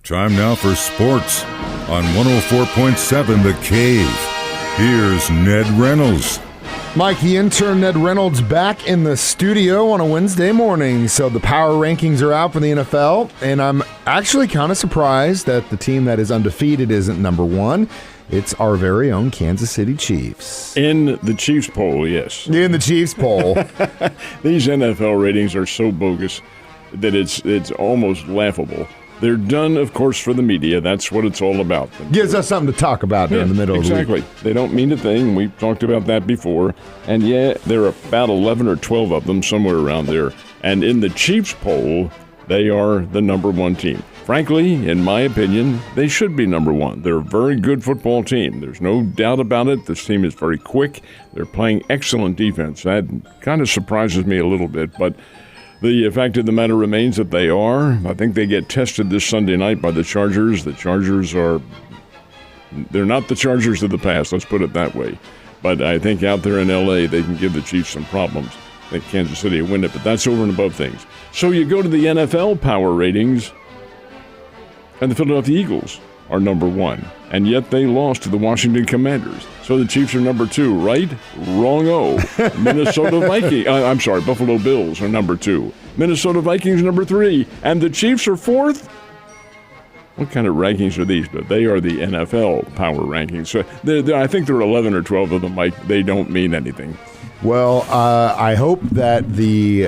Time now for sports on 104.7 The Cave. Here's Ned Reynolds. Mike, the intern Ned Reynolds back in the studio on a Wednesday morning. So the power rankings are out for the NFL, and I'm actually kind of surprised that the team that is undefeated isn't number one. It's our very own Kansas City Chiefs. In the Chiefs poll, yes. In the Chiefs poll. These NFL ratings are so bogus that it's almost laughable. They're done, of course, for the media. That's what it's all about. Gives us something to talk about during the middle of the week. Exactly. They don't mean a thing. We've talked about that before. And, yeah, there are about 11 or 12 of them, somewhere around there. And in the Chiefs poll, they are the number one team. Frankly, in my opinion, they should be number one. They're a very good football team. There's no doubt about it. This team is very quick. They're playing excellent defense. That kind of surprises me a little bit, but the fact of the matter remains that they are. I think they get tested this Sunday night by the Chargers. The Chargers they're not the Chargers of the past, let's put it that way. But I think out there in L.A., they can give the Chiefs some problems. I think Kansas City will win it, but that's over and above things. So you go to the NFL power ratings, and the Philadelphia Eagles are number one, and yet they lost to the Washington Commanders. So the Chiefs are number two, right? Wrong-o. Buffalo Bills are number two. Minnesota Vikings number three, and the Chiefs are fourth? What kind of rankings are these? But they are the NFL power rankings. So I think there are 11 or 12 of them, Mike. They don't mean anything. Well, I hope that the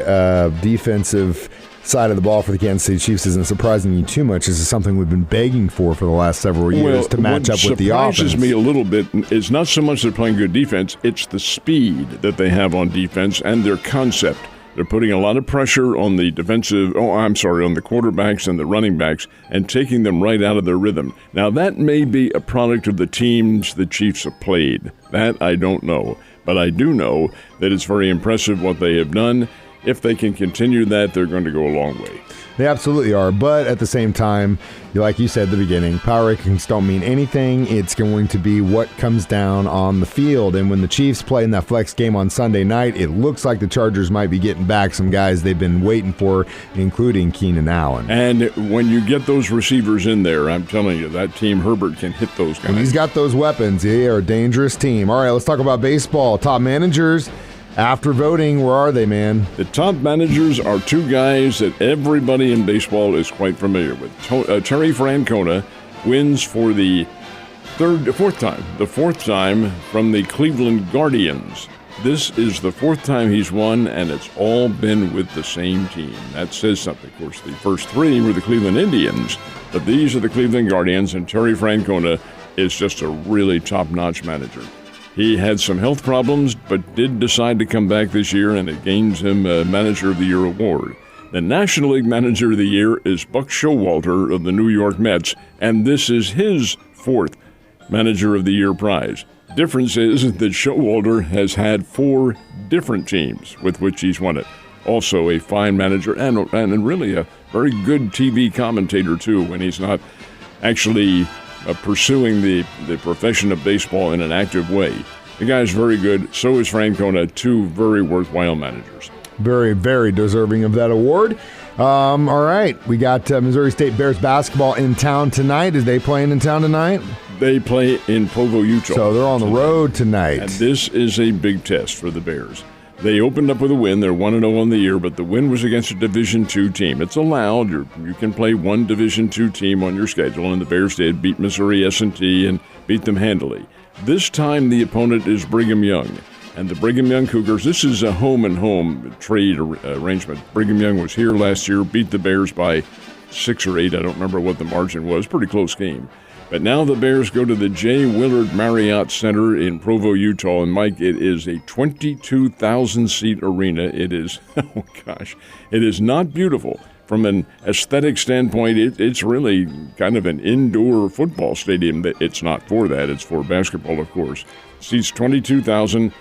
defensive side of the ball for the Kansas City Chiefs isn't surprising you too much. This is something we've been begging for the last several years to match up with the offense. What surprises me a little bit is not so much they're playing good defense, it's the speed that they have on defense and their concept. They're putting a lot of pressure on the on the quarterbacks and the running backs and taking them right out of their rhythm. Now, that may be a product of the teams the Chiefs have played. That I don't know. But I do know that it's very impressive what they have done. If they can continue that, they're going to go a long way. They absolutely are. But at the same time, like you said at the beginning, power rankings don't mean anything. It's going to be what comes down on the field. And when the Chiefs play in that flex game on Sunday night, it looks like the Chargers might be getting back some guys they've been waiting for, including Keenan Allen. And when you get those receivers in there, I'm telling you, that team, Herbert, can hit those guys. When he's got those weapons, they are a dangerous team. All right, let's talk about baseball. Top managers. After voting, where are they, man? The top managers are two guys that everybody in baseball is quite familiar with. Terry Francona wins for the fourth time from the Cleveland Guardians. This is the fourth time he's won, and it's all been with the same team. That says something. Of course, the first three were the Cleveland Indians, but these are the Cleveland Guardians, and Terry Francona is just a really top-notch manager. He had some health problems, but did decide to come back this year, and it gains him a Manager of the Year award. The National League Manager of the Year is Buck Showalter of the New York Mets, and this is his fourth Manager of the Year prize. Difference is that Showalter has had 4 different teams with which he's won it. Also a fine manager and really a very good TV commentator, too, when he's not actually pursuing the profession of baseball in an active way. The guy's very good. So is Francona, 2 very worthwhile managers. Very, very deserving of that award. All right, we got Missouri State Bears basketball in town tonight. Is they playing in town tonight? They play in Provo, Utah. So they're on the road tonight. And this is a big test for the Bears. They opened up with a win. They're 1-0 on the year, but the win was against a Division II team. It's allowed. You can play one Division II team on your schedule, and the Bears did beat Missouri S&T and beat them handily. This time the opponent is Brigham Young, and the Brigham Young Cougars, this is a home-and-home trade arrangement. Brigham Young was here last year, beat the Bears by 6 or 8. I don't remember what the margin was. Pretty close game. But now the Bears go to the J. Willard Marriott Center in Provo, Utah. And, Mike, it is a 22,000-seat arena. It is, it is not beautiful. From an aesthetic standpoint, it's really kind of an indoor football stadium. It's not for that. It's for basketball, of course. Seats 22,000,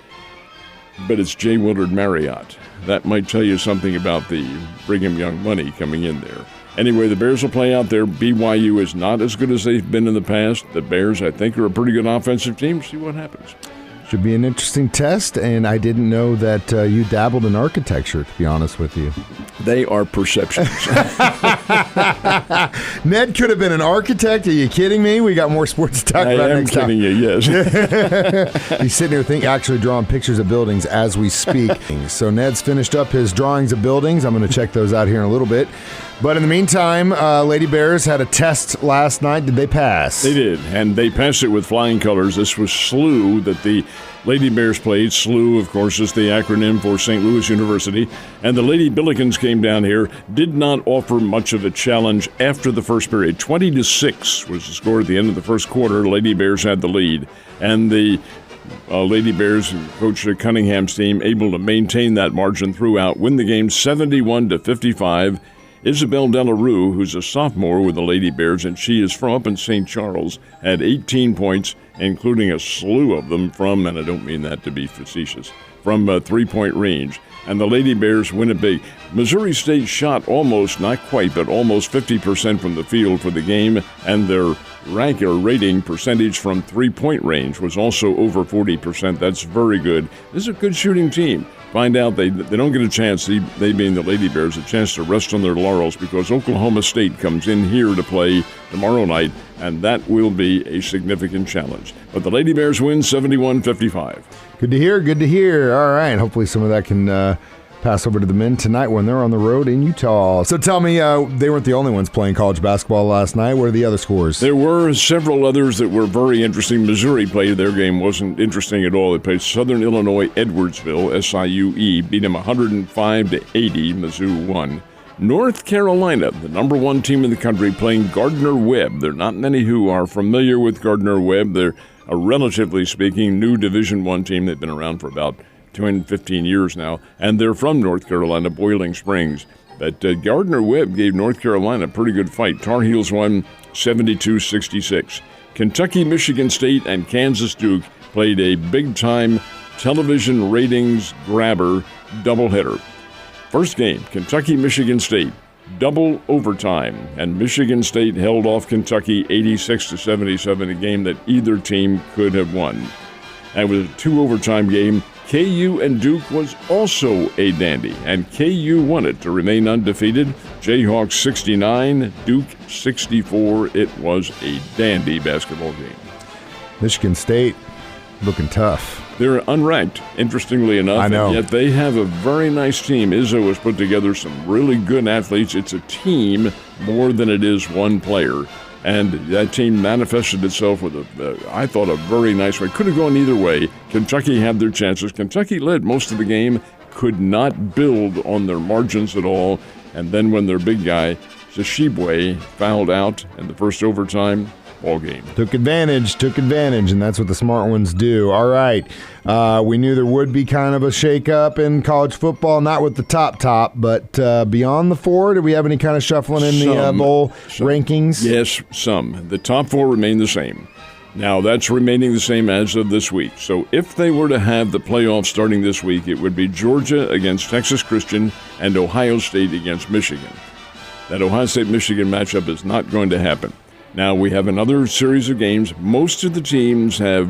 but it's J. Willard Marriott. That might tell you something about the Brigham Young money coming in there. Anyway, the Bears will play out there. BYU is not as good as they've been in the past. The Bears, I think, are a pretty good offensive team. See what happens. Should be an interesting test, and I didn't know that you dabbled in architecture, to be honest with you. They are perceptions. Ned could have been an architect. Are you kidding me? We got more sports to talk about next time. I am kidding you, yes. He's sitting here actually drawing pictures of buildings as we speak. So Ned's finished up his drawings of buildings. I'm going to check those out here in a little bit. But in the meantime, Lady Bears had a test last night. Did they pass? They did, and they passed it with flying colors. This was SLU that the Lady Bears played. SLU, of course, is the acronym for St. Louis University. And the Lady Billikens came down here, did not offer much of a challenge after the first period. 20-6 was the score at the end of the first quarter. Lady Bears had the lead. And the Lady Bears, Coach Cunningham's team, able to maintain that margin throughout, win the game 71-55. Isabel Delarue, who's a sophomore with the Lady Bears, and she is from up in St. Charles, had 18 points, including a slew of them from, and I don't mean that to be facetious, from three-point range. And the Lady Bears win it big. Missouri State shot almost, not quite, but almost 50% from the field for the game, and their rating percentage from three-point range was also over 40%. That's very good. This is a good shooting team. Find out they don't get a chance, they being the Lady Bears, a chance to rest on their laurels because Oklahoma State comes in here to play tomorrow night, and that will be a significant challenge. But the Lady Bears win 71-55. Good to hear, good to hear. All right, hopefully some of that can pass over to the men tonight when they're on the road in Utah. So tell me, they weren't the only ones playing college basketball last night. What are the other scores? There were several others that were very interesting. Missouri played. Their game wasn't interesting at all. They played Southern Illinois Edwardsville, SIUE, beat them 105-80. Mizzou won. North Carolina, the number one team in the country, playing Gardner-Webb. There are not many who are familiar with Gardner-Webb. They're a relatively speaking new Division I team. They've been around for about 15 years now, and they're from North Carolina, Boiling Springs. But Gardner-Webb gave North Carolina a pretty good fight. Tar Heels won 72-66. Kentucky, Michigan State, and Kansas Duke played a big-time television ratings grabber doubleheader. First game, Kentucky, Michigan State, double overtime, and Michigan State held off Kentucky 86-77, a game that either team could have won. And with a two-overtime game, KU and Duke was also a dandy, and KU won it to remain undefeated. Jayhawks 69, Duke 64. It was a dandy basketball game. Michigan State looking tough. They're unranked, interestingly enough. I know. And yet they have a very nice team. Izzo has put together some really good athletes. It's a team more than it is one player. And that team manifested itself with, I thought, a very nice way. Could have gone either way. Kentucky had their chances. Kentucky led most of the game, could not build on their margins at all. And then when their big guy, Tshiebwe, fouled out in the first overtime, ball game. Took advantage, and that's what the smart ones do. All right. We knew there would be kind of a shake-up in college football, not with the top, but beyond the four, do we have any kind of shuffling in the bowl rankings? Yes, some. The top four remain the same. Now, that's remaining the same as of this week. So if they were to have the playoffs starting this week, it would be Georgia against Texas Christian and Ohio State against Michigan. That Ohio State-Michigan matchup is not going to happen. Now, we have another series of games. Most of the teams have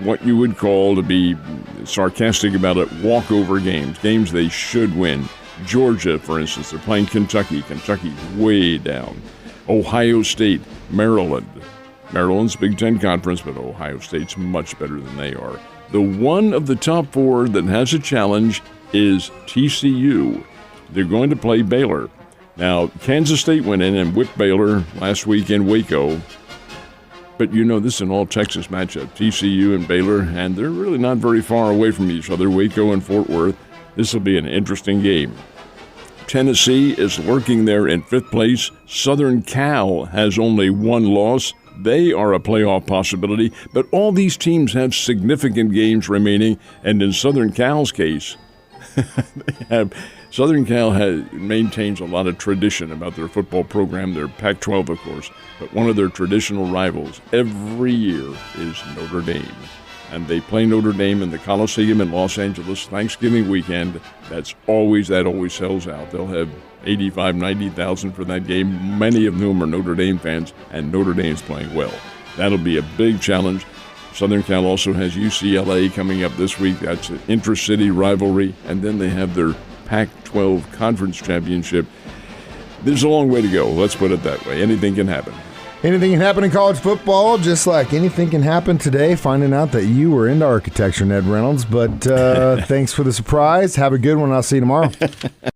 what you would call, to be sarcastic about it, walkover games, games they should win. Georgia, for instance, they're playing Kentucky. Kentucky's way down. Ohio State, Maryland. Maryland's Big Ten Conference, but Ohio State's much better than they are. The one of the top four that has a challenge is TCU. They're going to play Baylor. Now, Kansas State went in and whipped Baylor last week in Waco. But, this is an all-Texas matchup, TCU and Baylor, and they're really not very far away from each other, Waco and Fort Worth. This will be an interesting game. Tennessee is lurking there in fifth place. Southern Cal has only one loss. They are a playoff possibility, but all these teams have significant games remaining, and in Southern Cal's case, Southern Cal maintains a lot of tradition about their football program. They're Pac-12, of course, but one of their traditional rivals every year is Notre Dame. And they play Notre Dame in the Coliseum in Los Angeles Thanksgiving weekend. That always sells out. They'll have 85,000, 90,000 for that game, many of whom are Notre Dame fans, and Notre Dame's playing well. That'll be a big challenge. Southern Cal also has UCLA coming up this week. That's an intra-city rivalry. And then they have their Pac-12 Conference Championship. There's a long way to go. Let's put it that way. Anything can happen. Anything can happen in college football, just like anything can happen today, finding out that you were into architecture, Ned Reynolds. But thanks for the surprise. Have a good one. I'll see you tomorrow.